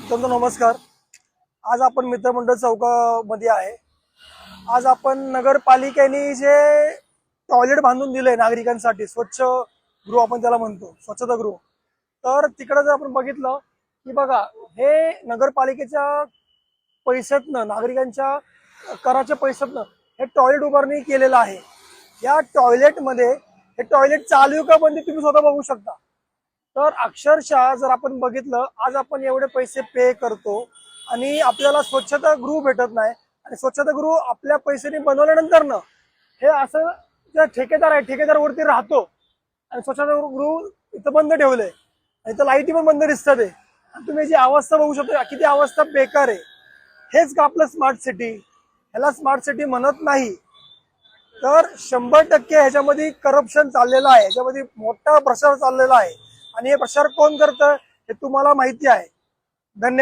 मित्रांनो नमस्कार। आज आपण मित्रमंडळ चौकामध्ये आहे। आज आपण नगरपालिकेने जे टॉयलेट बांधून दिले नागरिकांसाठी, स्वच्छ गृह आपण त्याला म्हणतो, स्वच्छता गृह, तर तिकडे जर आपण बघितलं की बघा, हे नगरपालिकेच्या पैशातनं, नागरिकांच्या कराच्या पैशातनं हे टॉयलेट उभारणी केलेलं आहे। या टॉयलेटमध्ये हे टॉयलेट चालू का बंद तुम्ही स्वतः बघू शकता। तर अक्षरशः जर आपण बघितलं, आज आपण एवढे पैसे पे करतो आणि आपल्याला स्वच्छता गृह भेटत नाही, आणि स्वच्छता गृह आपल्या पैशाने बनवल्यानंतर ना हे असं जे ठेकेदार आहे, ठेकेदारवरती राहतो आणि स्वच्छता गृह इथं बंद ठेवलंय आणि इथं लाईटी पण बंद दिसतात आहे। आणि तुम्ही जी अवस्था बघू शकता, किती अवस्था बेकार आहे। हेच का आपलं स्मार्ट सिटी? ह्याला स्मार्ट सिटी म्हणत नाही। तर 100% ह्याच्यामध्ये करप्शन चाललेलं आहे, ह्याच्यामध्ये मोठा प्रसार चाललेला आहे, आणि हे प्रसार कोण करतं हे तुम्हाला माहिती आहे। धन्यवाद।